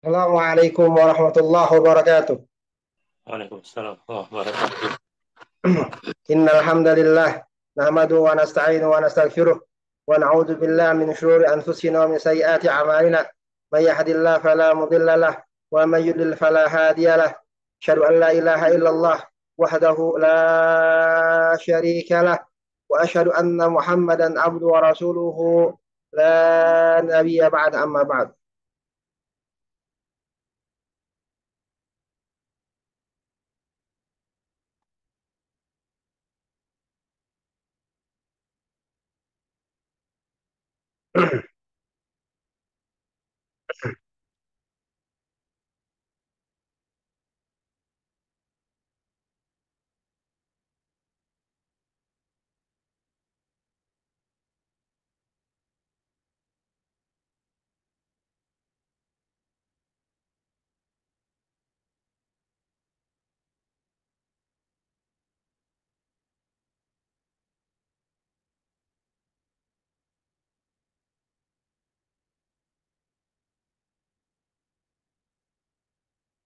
Assalamualaikum warahmatullahi wabarakatuh. Waalaikumsalam warahmatullahi wabarakatuh. Innal hamdalillah nahmadu wa nasta'inu wa nastaghfiruh wa na'udzu billahi min shururi anfusina wa min sayyiati a'malina. May yahdihillahu fala mudilla lahu wa may yudlil fala hadiya lahu. Asyhadu an la ilaha illallah wahdahu la syarika lah wa asyhadu anna Muhammadan abduhu wa rasuluhu la nabiyya ba'da amma ba'd.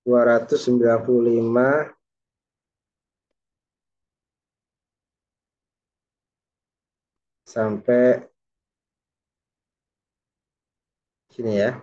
Dua ratus sembilan puluh lima sampai sini ya.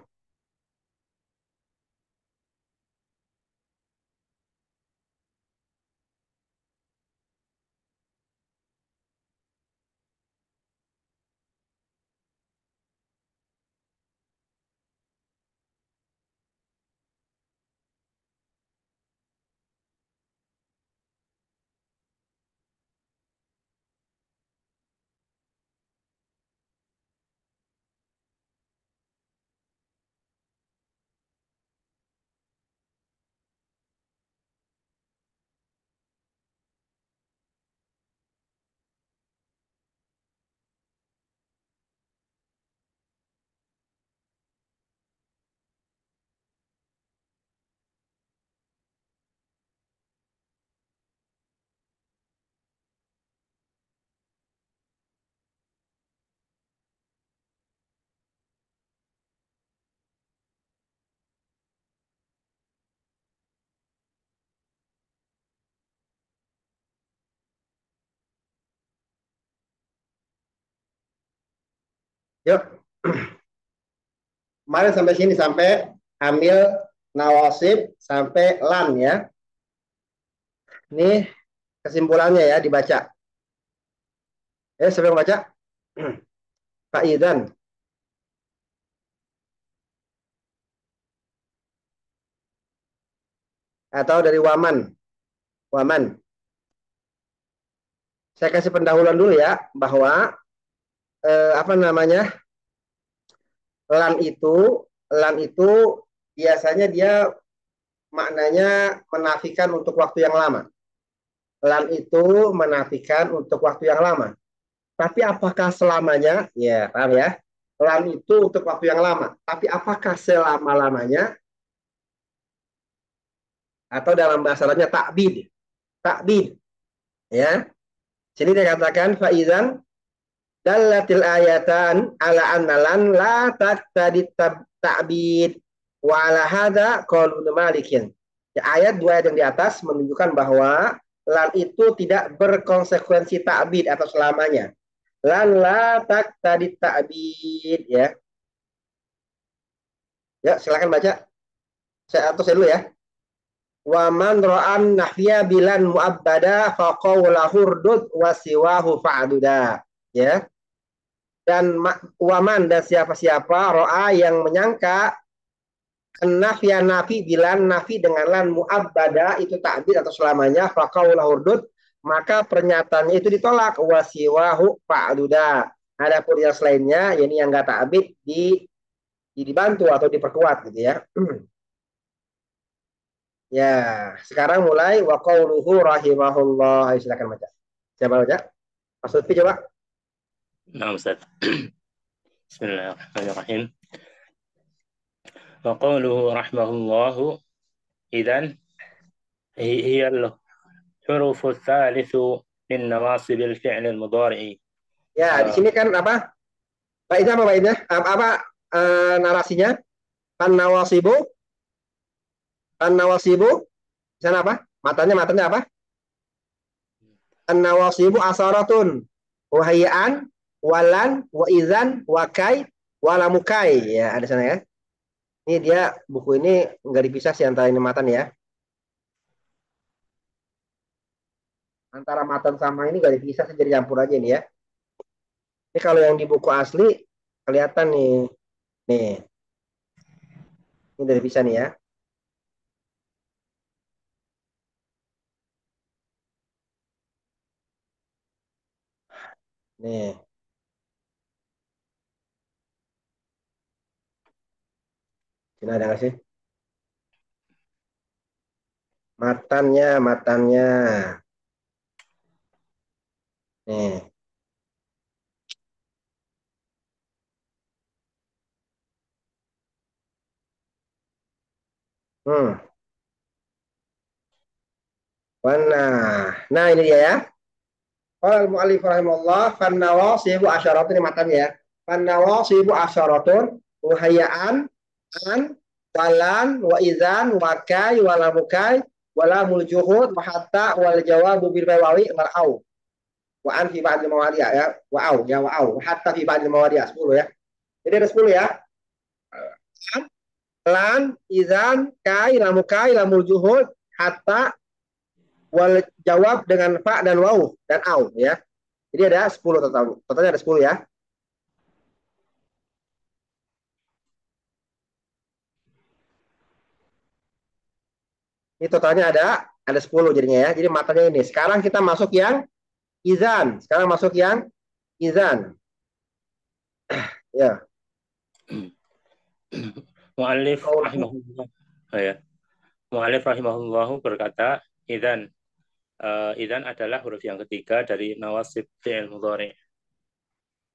Yuk. Kemarin sampai sini sampai ambil nawasib sampai lan ya. Ini kesimpulannya ya dibaca. Siapa yang baca? Pak Idan atau dari Waman. Waman. Saya kasih pendahuluan dulu ya bahwa apa namanya? Lan itu biasanya dia maknanya menafikan untuk waktu yang lama. Lan itu menafikan untuk waktu yang lama. Tapi apakah selamanya? Ya, paham ya? Lan itu untuk waktu yang lama. Tapi apakah selama-lamanya? Atau dalam bahasa Arabnya takbid. Takbid. Ya. Sini dia katakan faizan dallatil ayatan ala annalan la taqtadi ta'bid wa ala hadza qaulun malikin. Ya, ayat dua ayat yang di atas menunjukkan bahwa lan itu tidak berkonsekuensi ta'bid atau selamanya. Lan la taqtadi ta'bid ya. Ya, silakan baca. Saya dulu ya. Wa man ra'an nahya bilan mu'abbada faqawla hurdud wa siwahu fa'duda. Ya. Dan waman dan siapa-siapa ro'a yang menyangka nafya nafi bilan nafi dengan lan mu'abbada itu takdir atau selamanya faqawla hurdud maka pernyataannya itu ditolak wasiwahu fa'duda. Adapun yang selainnya ini yang enggak ta'bid dibantu atau diperkuat gitu ya. Ya, sekarang mulai wa qauluhu rahimahullah. Ayo silakan baca. Siapa baca? Mas Lutfi coba. Nah, Ustaz. Bismillahirrahmanirrahim. Wa qawluhu rahimahullahu idzan hiya al-hurufu tsalitsu min nawasib al-fi'l al-mudhari'. Ya, di sini kan apa? Baiknya apa baiknya? Apa narasinya? An nawasibu An-nawasibu di sana apa? Matanya apa? An-nawasibu asaratun wahiyaan walan wa izan wa kai walamukai ya ada sana ya. Ini dia buku ini nggak dipisah sih antara ini matan ya. Antara matan sama ini nggak dipisah sih, jadi campur aja ini ya. Ini kalau yang di buku asli kelihatan nih. Nih, ini udah dipisah nih ya. Nih, sini ada nggak sih? Matannya. Nih. Hmm. Nah ini dia ya. Qala al-mu'allif rahimahullah fan nawasibu asyaratun ini matanya ya. Fan nawasibu asyaratun muhayyaan an walan wa idzan wa kai wa lamukai wa lamul juhud wa hatta wal jawabu bil wawi wal au wa an fi ba'd mawadi'a ya wa au ya wa au hatta fi ba'd mawadi'a 10 ya. Jadi ada 10 ya. An, lan, idzan, kai, lamukai, lamul juhud, hatta wal jawab dengan fa dan waw dan au ya. Jadi ada 10 total. Totalnya ada 10 ya. Ini totalnya ada 10 jadinya ya. Jadi matanya ini. Sekarang kita masuk yang izan. Sekarang masuk yang izan. Ya. Mu'allif Qauluhu. rahimahullah. Oh, ya. Mu'allif rahimahullahu berkata, idzan adalah huruf yang ketiga dari nawasib fi'il mudhari.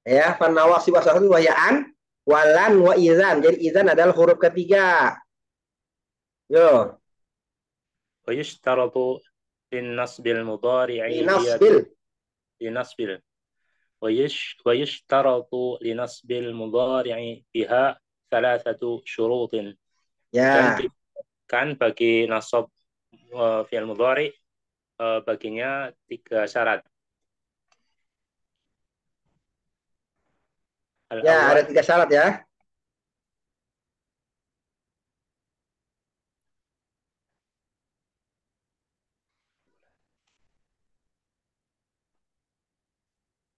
Ya, fan nawasib asal wa ya'an walan wa izan. Jadi izan adalah huruf ketiga. Yo, Wa yushtaratu linnasbil mudhari'i linasbil. linasbil ويشترط لنصب المضارع بها ثلاثة شروط. Dan Ya. kan bagi nasab fi'il mudhari baginya 3 syarat. Ya, ada Al-awwal 3 syarat ya.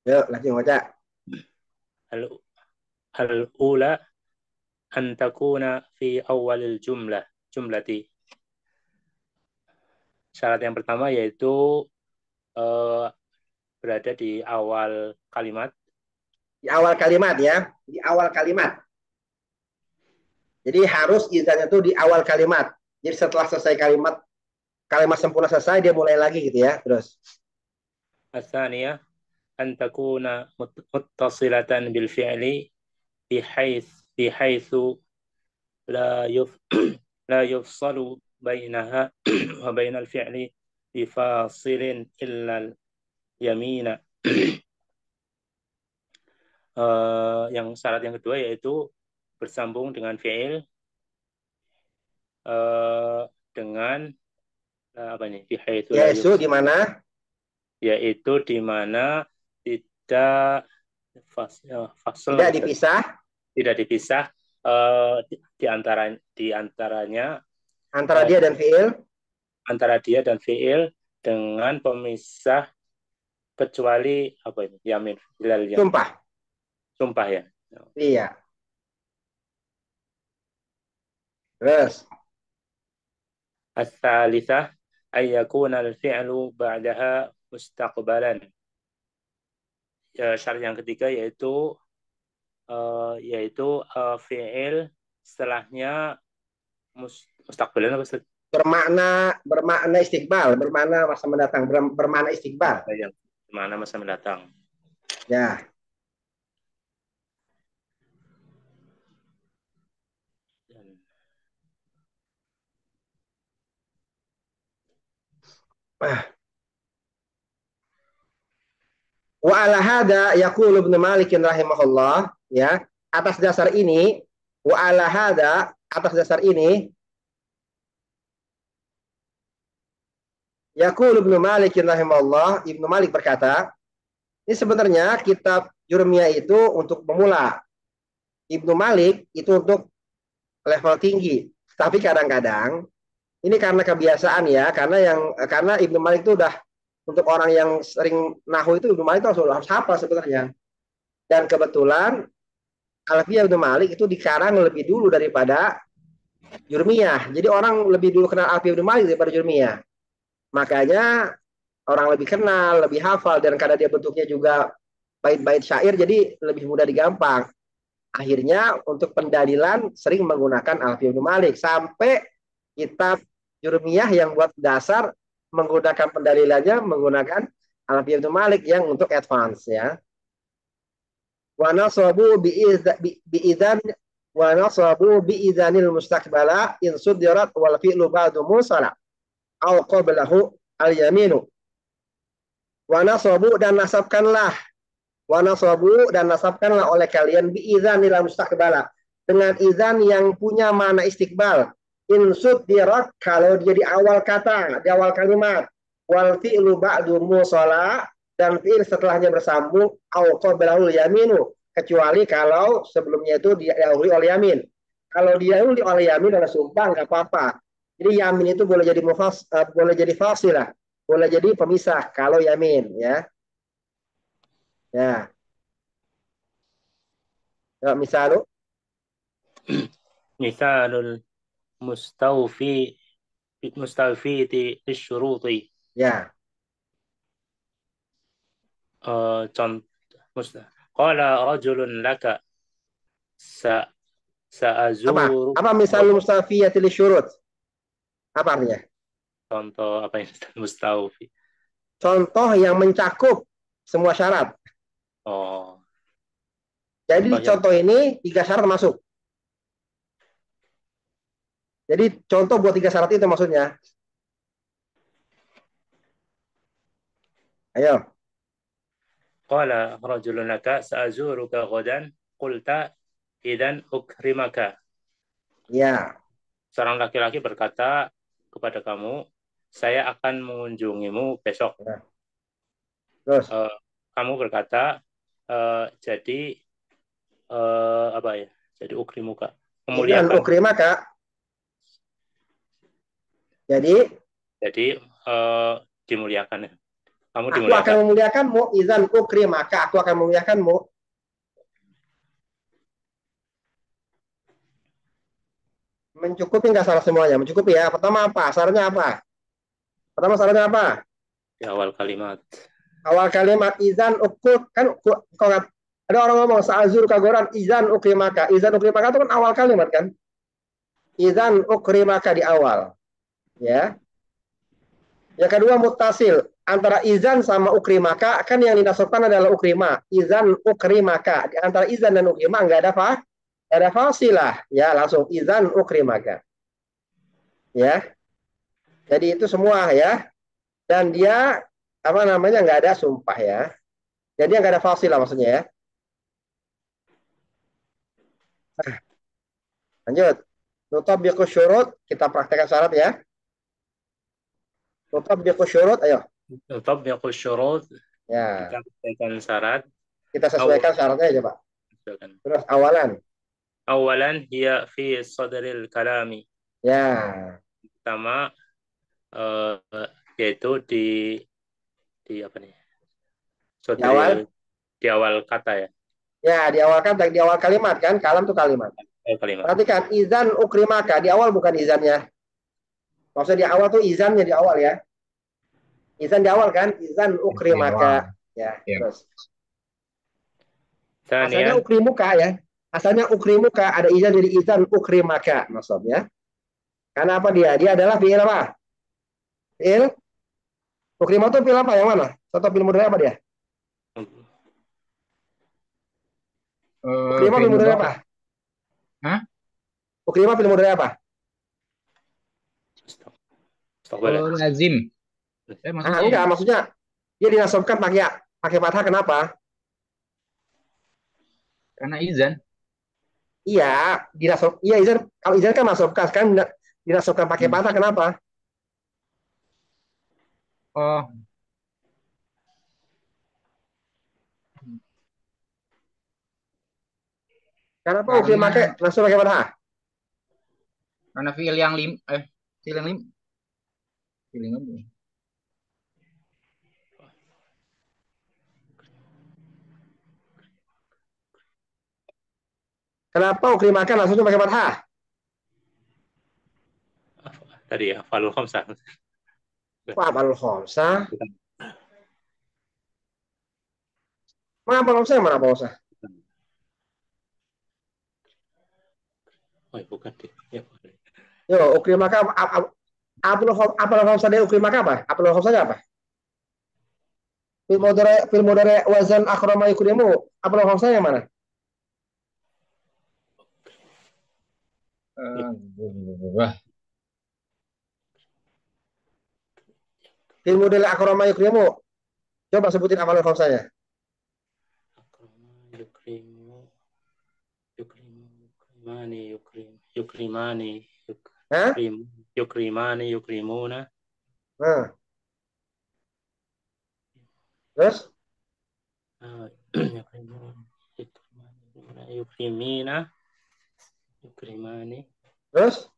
Yuk, langsung baca. al-ula an takuna fi awalil jumlati. Syarat yang pertama yaitu uh, berada di awal kalimat. Di awal kalimat ya. Di awal kalimat. Jadi harus izannya itu di awal kalimat. Jadi setelah selesai kalimat sempurna selesai dia mulai lagi gitu ya. Terus. Al-thaniyah an takuna muttasilatan bil fi'li بحيث لا يف لا يفصل بينها وبين الفعل بفاصل إلا اليمين. Yang syarat yang kedua yaitu bersambung dengan fi'il dengan apa nih? Bihaitsu la Yaitu di yufsal, mana? yaitu di mana tidak fasal, Tidak dipisah tidak dipisah di antaranya antara dia dan fiil. antara dia dan fiil dengan pemisah kecuali apa ini? Yamin, hilal yamin. Sumpah. Sumpah ya. Iya. Terus. As-salisah ay yakuna al-fi'lu ba'daha mustaqbalan. Ya, syarat yang ketiga yaitu fi'il setelahnya mustaqbalan apa Bermakna istiqbal, bermakna masa mendatang, bermakna istiqbal. yang mana masa mendatang. Ya. Wa ala hada yaqulu Ibnu Malik rahimahullah ya. Atas dasar ini wa ala hada atas dasar ini Yaqul Ibnu Malik rahimahullah, Ibnu Malik berkata, ini sebenarnya kitab Jurmiyah itu untuk pemula. Ibnu Malik itu untuk level tinggi. Tapi kadang-kadang ini karena kebiasaan ya, karena Ibnu Malik itu udah untuk orang yang sering nahu itu Ibnu Malik itu harus hafal sebenarnya. Dan kebetulan Alfiyah Ibnu Malik itu dikarang lebih dulu daripada Jurmiyah. Jadi orang lebih dulu kenal Alfiyah Ibnu Malik daripada Jurmiyah. Makanya orang lebih kenal, lebih hafal, dan karena dia bentuknya juga bait-bait syair, jadi lebih mudah digampang. Akhirnya untuk pendalilan sering menggunakan Alfiyah Ibnu Malik. Sampai kitab Jurmiyah yang buat dasar menggunakan pendalilannya menggunakan Alfiyah Ibnu Malik yang untuk advance ya. Wa nasabu biidzan wa nasabu biidzanil mustaqbala in sudirat wal fi'lu ba'du musala au qablahu al yaminu. Wa nasabu dan nasabkanlah oleh kalian biidzanil mustaqbala dengan izan yang punya makna istiqbal. Insud dirat kalau dia di awal kata, di awal kalimat. Wal fi'lu ba'du musala dan fi'il setelahnya bersambung au qablahul yaminu, kecuali kalau sebelumnya itu didahului oleh yamin. Kalau didahului oleh yamin adalah sumpah nggak apa-apa. Jadi yamin itu boleh jadi fasilah, boleh jadi pemisah kalau yamin ya. Ya. Ya, misalnya Misalul mustawfi mustawfi syuruti. ya. Contoh qala rajulun laka sa Apa? sa'azuru. Apa misal mustafiyatil syurut? Apa artinya? Contoh apa yang mustawfi? Contoh yang mencakup semua syarat. Oh, Jadi contoh ini 3 syarat masuk. Jadi contoh buat 3 syarat itu maksudnya. Ayo. qala rajulun laka sa'azuruka ghadan qulta idzan ukrimaka. Ya. Seorang laki-laki berkata kepada kamu, saya akan mengunjungimu besok. Ya. Terus Kamu berkata, jadi apa ya? Jadi ukrimuka, idzan memuliakan. ukrimaka. Jadi dimuliakan. Kamu aku dimuliakan. akan memuliakanmu, idzan ukrimaka, aku akan memuliakanmu. Mencukupi nggak salah semuanya? Mencukupi ya. Pertama apa? Syaratnya apa? Pertama syaratnya apa? Di awal kalimat. Awal kalimat idzan ukur kan kalau ada orang ngomong sa'azur kagoran idzan ukrimaka. Idzan ukrimaka itu kan awal kalimat kan? Idzan ukrimaka di awal. Ya. Yang kedua muttasil. Antara izan sama ukrimaka kan yang dinasabkan adalah ukrima. Izan ukrimaka. Di antara izan dan ukrima nggak ada apa? Ada fasilah. Ya langsung izan ukrimaka. Ya. Jadi itu semua ya. Dan dia apa namanya nggak ada sumpah ya. Jadi nggak ada fasilah maksudnya ya. Lanjut. Nutabiqu syurut. Kita praktekkan syarat ya. Nutabiqu syurut. Ayo. Nutabiqu syurut. Ya. Kita sesuaikan syarat. Kita sesuaikan syaratnya aja Pak. Terus awalan hiya fi sadril kalami. Ya. Pertama yaitu di apa nih? Di awal kata ya. Ya, di awal kalimat kan, kalam itu kalimat. Perhatikan izan ukrimaka di awal bukan izannya. Maksudnya di awal tuh izannya di awal ya. Izan di awal kan, izan ukrimaka. Ya, terus. Asalnya ukrimuka ya. Asalnya ukrimuka ada izan jadi izan ukrimaka maksudnya. Karena apa dia? Dia adalah fi'il apa? Fi'il ukrimah itu fi'il apa yang mana? Satu fi'il mudhari apa dia? Ukrimah fi'il mudhari apa? Hah? Ukrimah fi'il mudhari apa? Lazim. Enggak, maksudnya dia dinasabkan pakai fathah kenapa? Karena izan. Iya, izan. Kalau izan kan masukkan, sekarang dinasabkan pakai fathah kenapa? Oh, Kenapa ukrim karena make langsung pakai fathah? fiil yang fiil yang fiil yang lim. Kenapa ukrim make langsung pakai fathah? Tadi ya, falul khamsah. Wah, balul khomsah. Mana balul khomsah? Mana balul khomsah? Oh, bukan deh. Ya, Yo, ukrim make apa khomsah dia ukrim make apa? Apa khomsah apa? Fil mudhari wazan akhrama yukrimu. Apa khomsah yang mana? Wah, Fil mudhari akhrama yukrimu. Coba sebutin apa khomsahnya. yukrimu, yukrimani, yukrimani, Hah? yukrimani, yukrimuna. Nah. Terus? Yukrimina, yukrimani. Terus?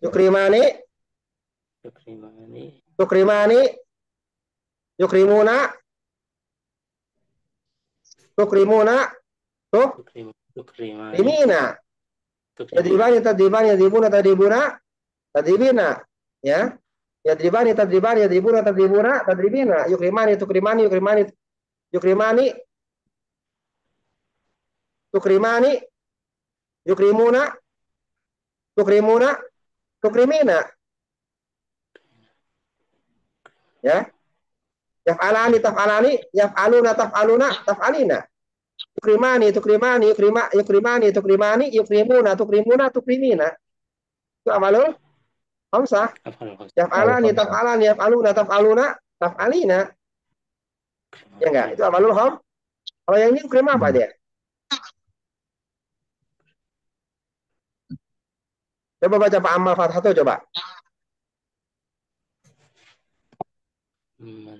Yukrimani, Yukrimani, yukrimani, yukrimuna, yukrimuna, tuh, yukrimani, rimina. Yadribani, tadribani, yadribuna, tadribuna, tadribina. Ya. Yadribani, tadribani, yadribuna, tadribuna, tadribina. Yukrimani, tukrimani, yukrimani, yukrimani, tukrimani, yukrimuna, tukrimuna, tukrimina. Ya. Yaf'alani, taf'alani, yaf'aluna, taf'aluna, taf'alina. Yukrimani, tukrimani, yukrimani, tukrimani, yukrimuna, tukrimuna, tukrimina. Itu amalul khamsah. Yaf'alani, taf'alani, yaf'aluna, taf'aluna, taf'alina. Ya enggak? Itu amalul kham. Kalau yang ini ukrim apa dia? Coba baca Pak Amal Fathah tuh coba.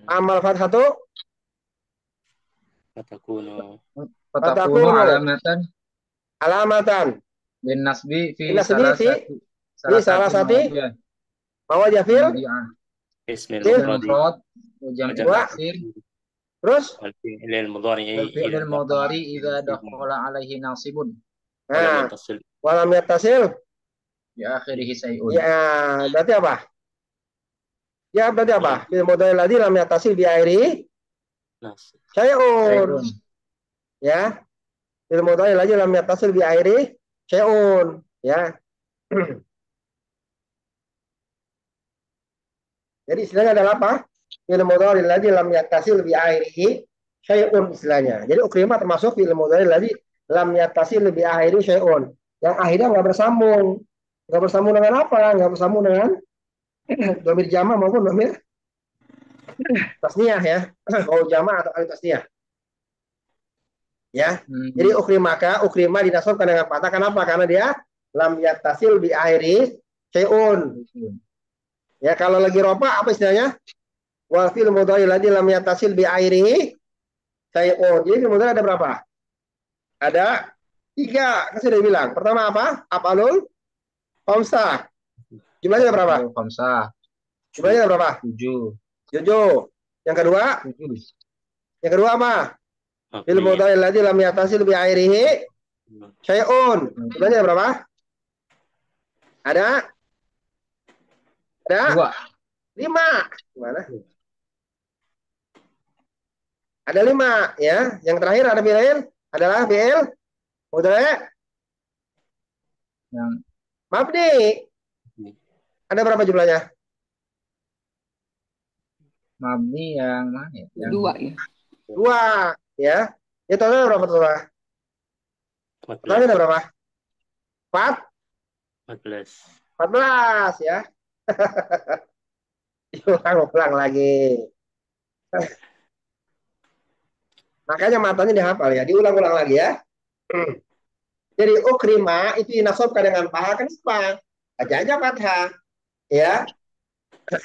Amal Fathah tuh Fatakunu alamatan bin nasbi fi salah satu mawajah ismil mufrad mufrad taksir terus fi'il mudhari idza dakhala alaihi nasibun walam yattasil ya akhirih sayun. Ya, berarti apa? Ya, berarti apa? Fil mudhari ladzi lam yattasil bi akhiri syai'un. Ya. Fil mudhari ladzi lam yattasil bi akhiri syai'un, ya. Jadi istilahnya adalah apa? Fil mudhari ladzi lam yattasil bi akhirihi syai'un istilahnya. Jadi ukrimah termasuk fil mudhari ladzi lam yattasil bi akhiri syai'un. Yang akhirnya nggak bersambung. Nggak bersambung dengan apa? Nggak bersambung dengan dhamir jama' maupun dhamir tasniyah ya. Kalau jama' atau alif tasniyah. Ya. Jadi ukrimah dinasabkan dengan fathah. Kenapa? Karena dia lam yattasil bi akhiri syai'un. Ya, kalau lagi rofa apa istilahnya? Wal fil mudhari ladzi lam yattasil bi akhirihi syai'un. Jadi fil mudhari ada berapa? Ada 3. Kan sudah bilang. Pertama apa? Af'alul khamsah. Jumlahnya ada berapa? Khamsah. Jumlahnya ada berapa? 7. Yang kedua? 7. Yang kedua apa? Fil mudhari ladzi lam yattasil bi akhirihi syai'un. Jumlahnya ada berapa? Ada 5. Gimana? Ada 5 ya. Yang terakhir ada fi'il adalah fi'il mudhari yang mabni. Ada berapa jumlahnya? Mabni yang mana ya? Yang 2 ya. Ya total berapa total? Totalnya ada berapa? 14 ya. Ulang lagi. Makanya matanya dihafal ya. Diulang-ulang lagi ya. Jadi ukrima itu dinasabkan dengan paha. Kenapa? Baca aja fathah. Ya.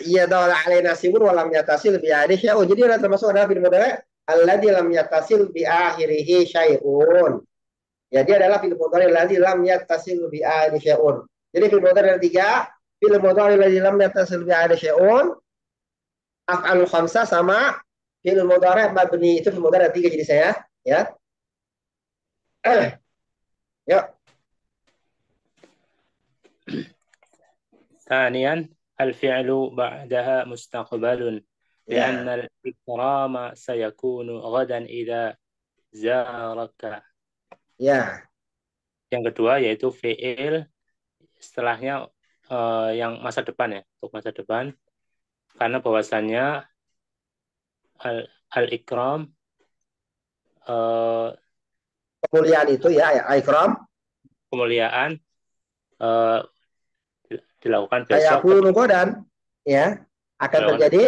Iya dawala alaina sibun walam yatasil bi akhirih syai'un. Jadi ada termasuk adalah fi'il mudhari alladzi lam yatasil bi akhirih syai'un. Jadi adalah fi'il mudhari alladzi lam yatasil bi akhirih syai'un. Jadi fi'il mudhari ada tiga, fi'il mudhari alladzi lam yatasil bi akhirih syai'un, af'alul khamsah sama fi'il mudhari mabni. Itu fi'il mudhari ada tiga jadi saya, ya. Yuk. ثانيا الفعل بعدها مستقبل لأن Ya. الإكرام سيكون غدا إذا زارك. Ya. Yang kedua yaitu fi'il setelahnya yang masa depan ya, untuk masa depan. Karena bahwasannya al-ikram Kemuliaan itu ya, ikram. kemuliaan eh, dilakukan besok Ayakunu dan ya akan dilakukan terjadi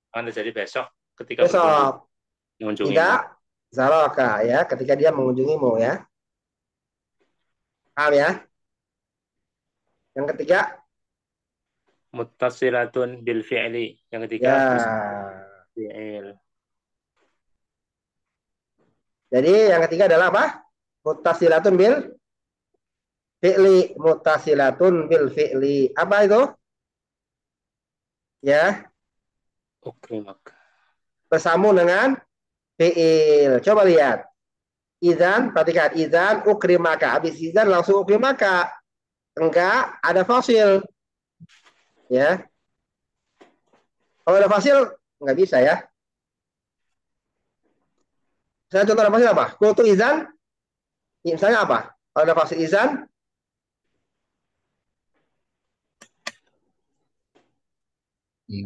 akan terjadi besok ketika besok. mengunjungimu. Tidak zaraka ya ketika dia mengunjungimu ya. Paham ya? Yang ketiga Muttasilatun bil fi'li. Yang ketiga ya. fi'il. Jadi yang ketiga adalah apa? Muttasilatun bil fi'li. Muttasilatun bil fi'li. Apa itu? Ya, Ukrimak. bersambung dengan fi'il. Coba lihat. Izan, perhatikan. Izan ukrimaka. Habis izan langsung ukrimaka. Enggak, ada fasil. Ya. Kalau ada fasil, nggak bisa ya. Saya contoh ada fasil apa? Kultu izan, misalnya apa? Kalau ada fasil izan,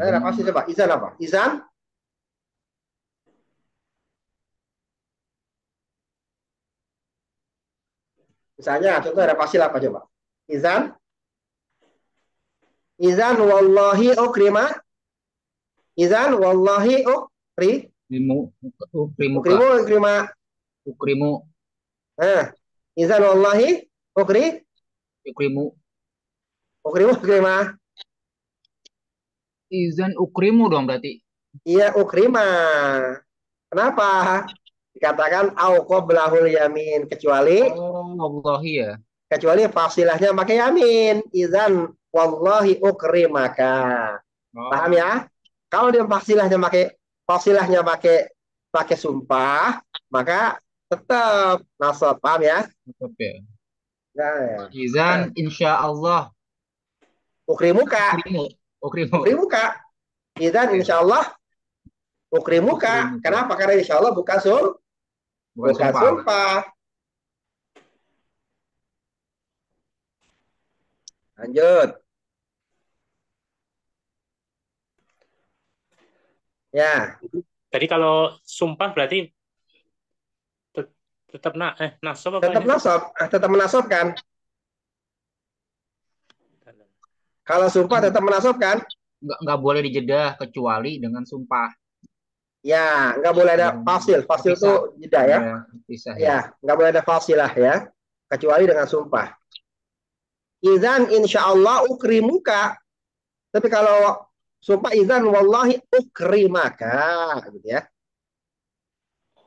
ada fasil coba. Izan apa? Izan, misalnya contoh ada fasil apa coba? Izan, izan wallahi ukrima. Izan wallahi Ukrimuka. ukrimu ukrima. Ukrimu. Izan wallahi Ukrimu. ukrimu ukrima. Izan ukrimu dong berarti. Iya ukrima. Kenapa? Dikatakan au qoblahul yamin kecuali Oh, wallahi ya. fasilahnya pakai yamin. Izan wallahi ukrimaka. Paham Oh, ya? Kalau dia fasilahnya pakai pakai sumpah, maka tetap nasab. Paham ya? tetap ya. Nah, ya. Izan insya Allah. Ukrimuka. Ukrimu. Ukrimu. Ukrimuka. Izan Oke. insyaallah ukrimuka. Ukrimuka. Kenapa? Karena insyaallah bukan Bukan sumpah. sumpah. Lanjut. Ya, Tadi kalau sumpah berarti tetap nasab apa tetap ini? nasab, tetap menasabkan. Kalau sumpah tetap menasabkan. Nggak boleh dijedah kecuali dengan sumpah. Ya, nggak boleh ada fasil. Fasil itu Terpisah. jeda ya. Terpisah ya. Ya, nggak boleh ada fasilah ya. Kecuali dengan sumpah. Izan insya Allah ukrimuka. Tapi kalau sumpah izan wallahi ukrimaka. Gitu ya.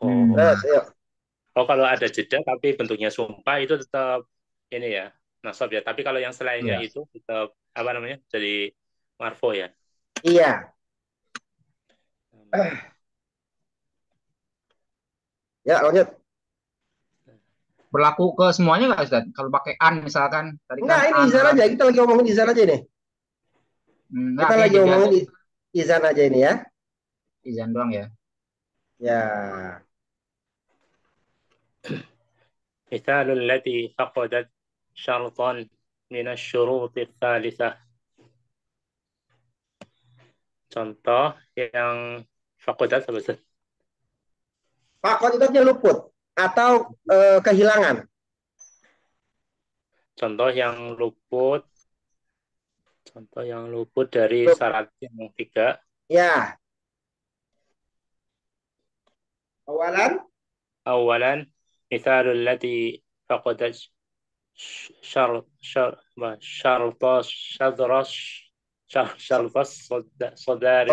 Terus, yuk. Oh, kalau ada jeda tapi bentuknya sumpah itu tetap ini ya, nasab ya. Tapi kalau yang selainnya Iya. itu tetap apa namanya? Jadi marfo ya. Iya. Ya, lanjut. Berlaku ke semuanya nggak Ustaz? Kalau pakai an misalkan, tadi Enggak, kan ini an. izan aja. Kita lagi ngomongin izan aja ini. Enggak, Kita ini lagi jeda ngomongin tuh izan aja ini ya. izan doang ya. Ya. مثال التي فقدت شرطا من الشروط الثالثة. Contoh yang fakodat apa Ustaz? Fakot itu artinya luput atau kehilangan. Contoh yang luput. Contoh yang luput dari syarat yang tiga. Ya. Awalan. Awalan, مثال التي فقدت syar syar syartos syadros syartos Saudara.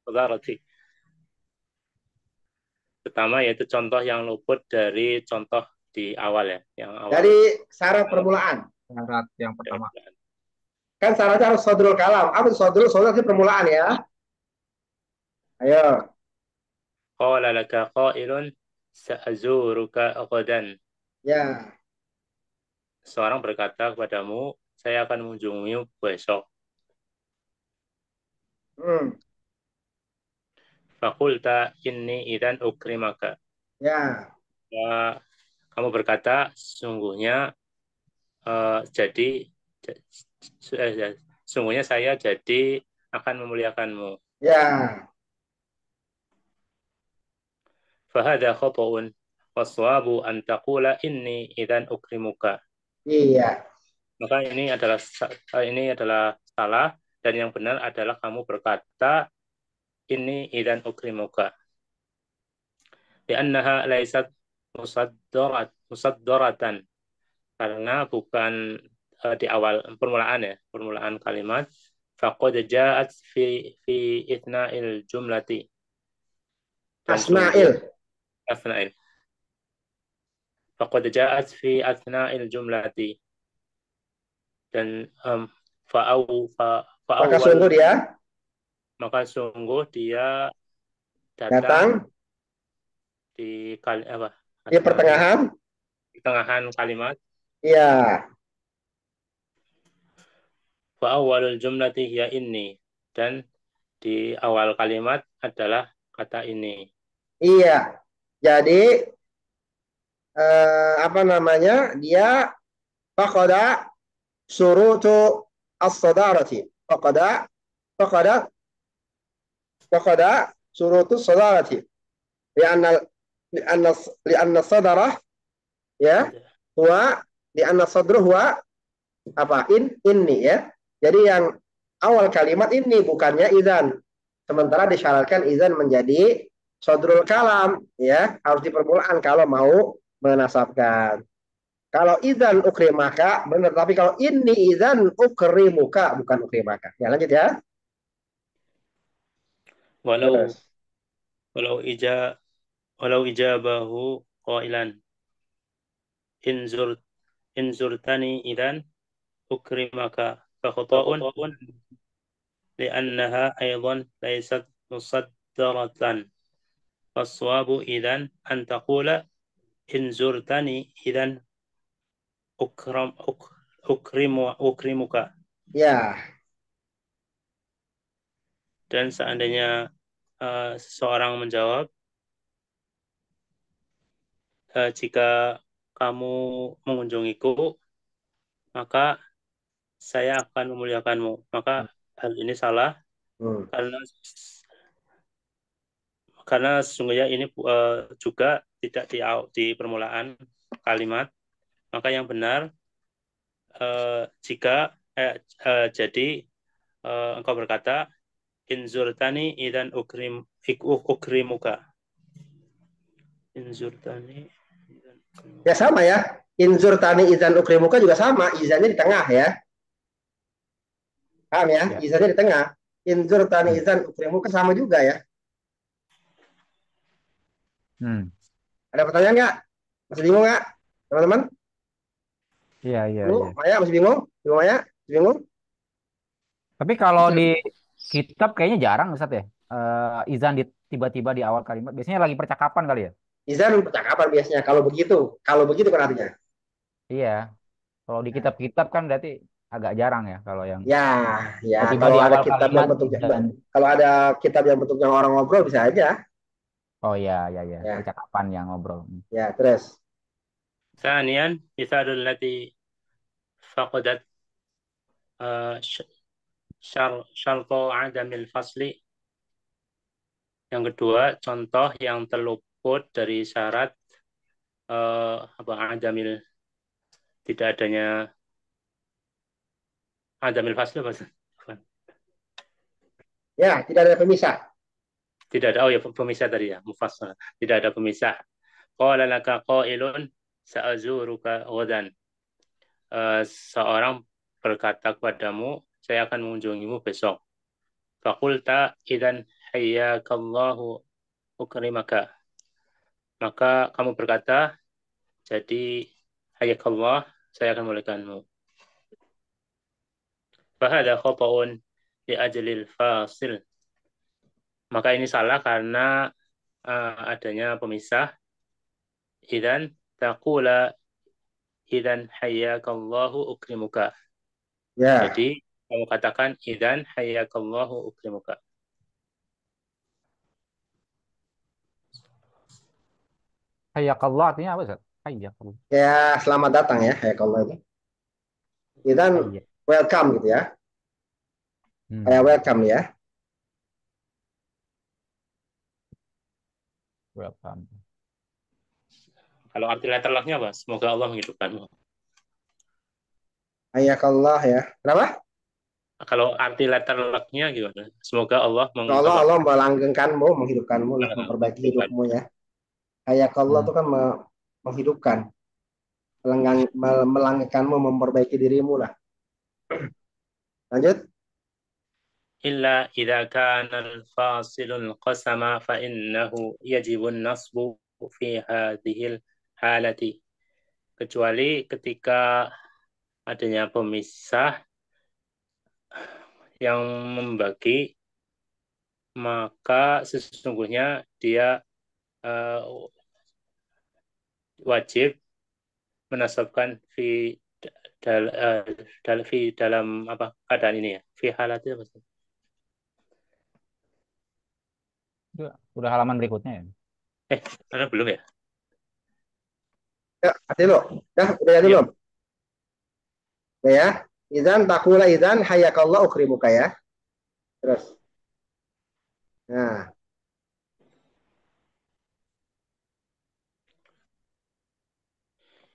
sodarati. Pertama yaitu contoh yang luput dari contoh di awal ya, yang awal. Dari syarat permulaan. Syarat yang pertama. Kan syaratnya harus sodrul kalam. Apa itu sodrul? Sodrul itu permulaan ya. Ayo. Qala laka qailun sa'azuruka ghadan. Ya. Seorang berkata kepadamu, saya akan mengunjungimu besok. Fakulta inni idan ukrimaka. Ya. Kamu berkata, sungguhnya sungguhnya saya jadi akan memuliakanmu. Ya. Fahada khata'un waswabu an taqula inni idan ukrimuka. Iya. Maka ini adalah salah, dan yang benar adalah kamu berkata ini idan ukrimuka. Li'annaha laysat musaddaratan, karena bukan di awal permulaan kalimat. Faqad ja'at fi ithna'il jumlati. Asna'il. Faqad ja'at fi athna'il jumlati. Dan maka sungguh dia datang di pertengahan kalimat. Iya. Fa awwalul jumlati hiya inni, dan di awal kalimat adalah kata ini. Iya. Jadi dia faqada syurutu as-sadarati. Faqada syurutu as-sadarati. Lianna sadarah ya lianna sadru huwa ini ya. Jadi yang awal kalimat ini bukannya idzan. Sementara disyaratkan idzan menjadi sadrul kalam ya, harus di permulaan kalau mau menasabkan. Kalau idzan ukrimaka benar, tapi kalau ini idzan ukrimuka bukan ukrimaka. Ya lanjut ya. Walau ijabahu qailan inzurtani idzan ukrimaka fa khata'un li'annaha aidan laysat musaddaratan. Faswabu idzan an taqula inzurtani idzan ukrimuka. Ya. Dan seandainya seseorang menjawab, jika kamu mengunjungiku, maka saya akan memuliakanmu. Maka hal ini salah karena sesungguhnya ini juga tidak di permulaan kalimat. Maka yang benar jika jadi engkau berkata inzurtani idan ukrimuka. Inzurtani ya sama ya. Inzurtani idan ukrimuka juga sama, izannya di tengah ya. Paham ya? Izannya di tengah. Inzurtani idan ukrimuka sama juga ya. Ada pertanyaan nggak? Masih bingung nggak, teman-teman? Iya. Maya masih bingung? Maya masih bingung? Tapi kalau di kitab kayaknya jarang Ustaz ya. Izan tiba-tiba di awal kalimat. Biasanya lagi percakapan kali ya? Izan percakapan biasanya. Kalau begitu kan artinya. Iya. Kalau di kitab-kitab kan berarti agak jarang ya kalau yang tiba-tiba kalau ada kitab yang bentuknya kalau ada kitab yang bentuknya orang ngobrol bisa aja. Oh iya. Percakapan yang ngobrol. Ya, terus. Tsaniyan mithalul lati faqadat syartu adamil fasli. Yang kedua, contoh yang terluput dari syarat adamil, tidak adanya adamil fasli. Ya, tidak ada pemisah. Tidak ada, pemisah tadi ya, mufassal. Tidak ada pemisah. Qala laka qailun sa'azuruka ghadan. seorang berkata kepadamu, saya akan mengunjungimu besok. Fakulta idan hayyakallahu ukrimaka. Maka kamu berkata, jadi hayyakallah, saya akan memulihkanmu. Fahada khata'un li ajlil fasil. Maka ini salah karena adanya pemisah. Idan taqula idan hayyakallahu ukrimuka. Ya. Jadi kamu katakan idan hayyakallahu ukrimuka. Hayyakallah artinya apa, Ustaz? Hayyakallah. Ya, selamat datang ya, kalau itu. Dan Hayya. welcome gitu ya. Kayak welcome ya. Welcome. Kalau arti letterleknya apa? Semoga Allah menghidupkanmu. Hayakallah ya. Kenapa? Kalau arti letterleknya gimana? Semoga Allah Allah melanggengkanmu, menghidupkanmu lah, memperbaiki hidupmu ya. Hayakallah itu kan menghidupkan. Melanggengkanmu, memperbaiki dirimu lah. Lanjut. Illa idza kana al-fasilul qasama fa innahu yajibu an-nasbu fi hadhihi halati. Kecuali ketika adanya pemisah yang membagi, maka sesungguhnya dia wajib menasabkan dalam apa keadaan ini ya. Fi halati apa sih? Udah halaman berikutnya ya? Ada belum ya? Ya, hati lo. Udah ya belum? Ya. Idzan taqula idzan hayakallah ukrimuka ya. Terus. Nah.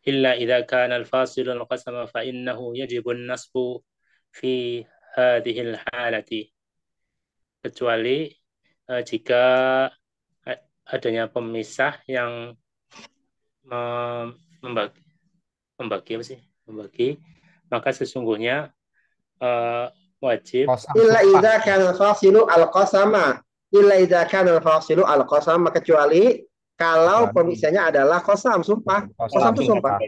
Illa idza kana al-fasilu al-qasama fa innahu yajibu an-nasbu fi hadhihi al-halati. Kecuali jika adanya pemisah yang membagi apa sih? Membagi, maka sesungguhnya wajib Illa idza kana al-fasilu al-qasama. Illa idza kana al-fasilu al-qasama, kecuali kalau pemisahnya adalah qasam, sumpah. Qasam itu sumpah.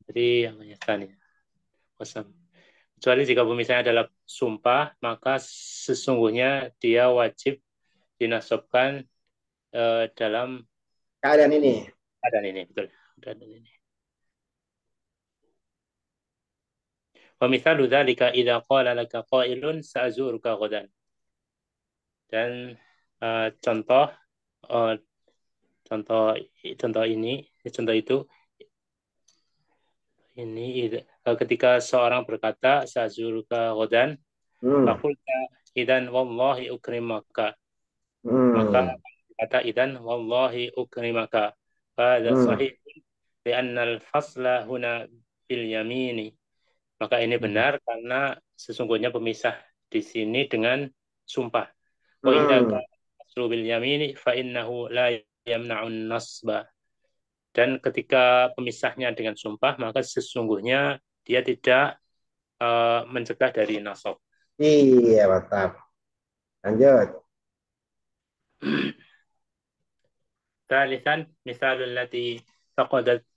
Jadi yang tadi qasam. Kecuali jika pemisahnya adalah sumpah, maka sesungguhnya dia wajib dinasabkan dalam keadaan ini. Keadaan ini, betul. Keadaan ini. Wa mithalu dzalika idza qala laka qailun sa'zuruka ghadan. Dan contoh ini ketika seorang berkata sa'zuruka ghadan, faqulta idan wallahi ukrimaka. Maka kata idan wallahi ukrimaka. Fahadha sahih li'anna al-fasla huna bil yamini. Maka ini benar karena sesungguhnya pemisah di sini dengan sumpah. Wa idza kana faslu bil yamini fa innahu la yamna'un nasba. Dan ketika pemisahnya dengan sumpah, maka sesungguhnya dia tidak mencegah dari nasab. Iya, mantap. Lanjut. ثالثا مثال التي فقدت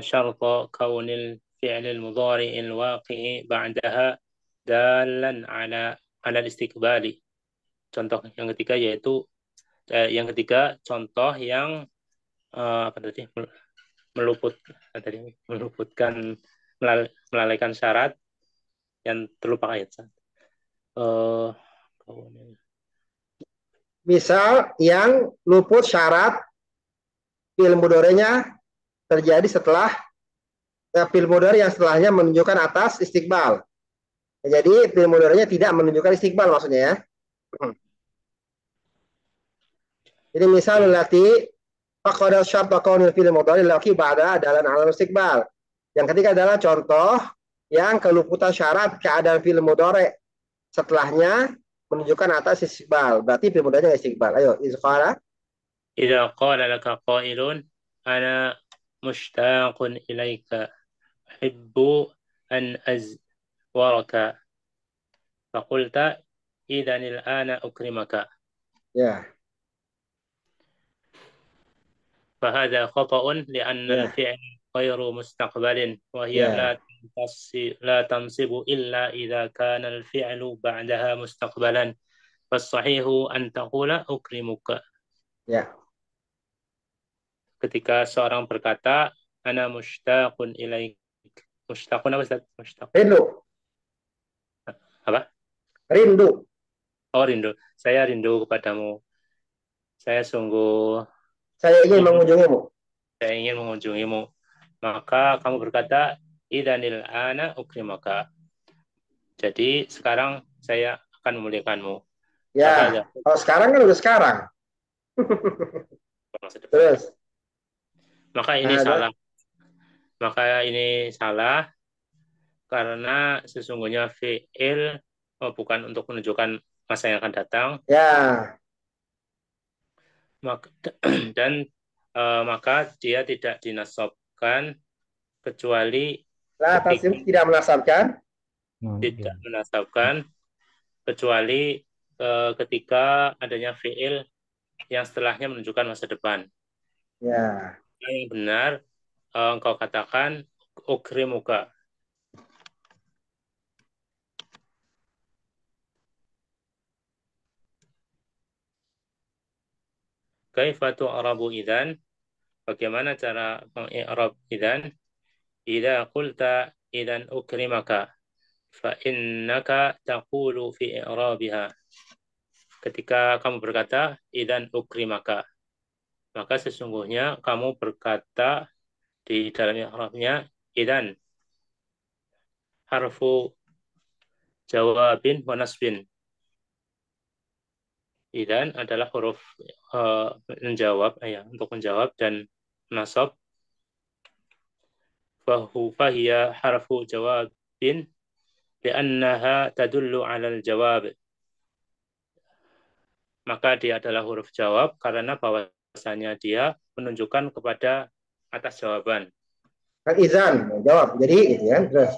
شرط كون الفعل المضارع الواقع بعدها دالا على الاستقبال. Contoh yang ketiga yaitu contoh yang meluputkan melalaikan syarat yang terlupa ayat. Misal yang luput syarat fi'il mudhari'nya terjadi setelah fi'il mudhari' yang setelahnya menunjukkan atas istiqbal. Jadi fi'il mudhari'nya tidak menunjukkan istiqbal maksudnya ya. Jadi misal lati faqada syarta kaunil fi'il mudhari' laki ba'da adalah ala istiqbal. Yang ketiga adalah contoh yang keluputan syarat keadaan fi'il mudhari' setelahnya menunjukkan atas istiqbal. Berarti fi'il mudhari'nya istiqbal. Ayo, izqala. Idza qala laka qailun ana mushtaqun ilaika. uhibbu an azwaraka. Faqulta idzan al-ana ukrimaka. Ya. فهذا خطأ لأن Ya. الفعل غير مستقبل وهي Ya. لا تنصب إلا إذا كان الفعل بعدها مستقبلا فالصحيح أن تقول أكرمك. Ya. Ketika seorang berkata ana mushtaqun ilaik. Mushtaqun apa Ustaz? Mushtaq. Rindu. Apa? Rindu. Oh, rindu. Saya rindu kepadamu. Saya sungguh Saya ingin ingin mengunjungimu. saya ingin mengunjungimu. Maka kamu berkata idzanil ana ukrimaka. Jadi sekarang saya akan memuliakanmu. Ya. Kalau sekarang kan udah sekarang. Masa depan. Terus. Maka ini salah. Maka ini salah karena sesungguhnya fi'il bukan untuk menunjukkan masa yang akan datang. Ya. Dan maka dia tidak dinasabkan kecuali ketika Tidak menasabkan. tidak menasabkan kecuali ketika adanya fi'il yang setelahnya menunjukkan masa depan. Ya. Yang benar engkau katakan ukrimuka. Kaifa tu'rabu idzan? Bagaimana cara mengi'rab idzan? Idza qulta idzan ukrimaka fa innaka taqulu fi i'rabiha. Ketika kamu berkata idzan ukrimaka, maka sesungguhnya kamu berkata di dalam i'rabnya idzan harfu jawabin wa nasbin. Idzan adalah huruf menjawab untuk menjawab dan nasab. Fahiya harfu jawabin li'annaha tadullu 'alal jawab. Maka dia adalah huruf jawab karena bahwasanya dia menunjukkan kepada atas jawaban. Kan izan jawab. Jadi gitu ya. Terus.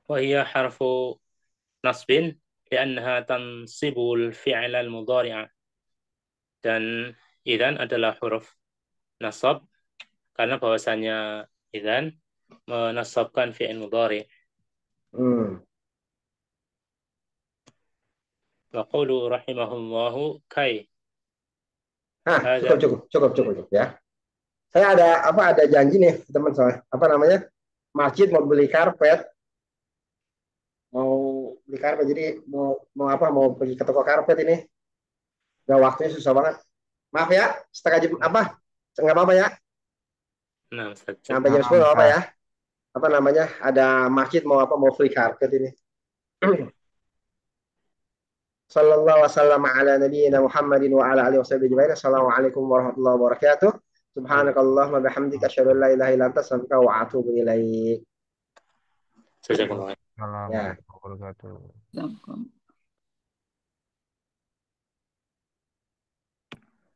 Wahiya harfu nasbin li'annaha tansibul fi'lal mudhari'a. Dan idzan adalah huruf nasab karena bahwasanya idzan menasabkan fi'il mudhari'. Wa qawlu rahimahullahu kai. Cukup ya. Saya ada janji nih teman saya. Apa namanya? Masjid mau beli karpet. Mau beli karpet jadi mau pergi ke toko karpet ini. Udah waktunya susah banget. Maaf ya, setengah jam apa? Enggak apa-apa ya. Nah, sampai jam 10 apa ya? Apa namanya? Ada masjid mau free karpet ini. Sallallahu wasallam ala nabiyyina Muhammadin wa ala alihi wasallam ajma'in. Assalamualaikum warahmatullahi wabarakatuh. Subhanakallahumma bihamdika asyhadu an la ilaha illa anta astaghfiruka wa atubu ilaik. Jazakallah. Assalamualaikum warahmatullahi wabarakatuh.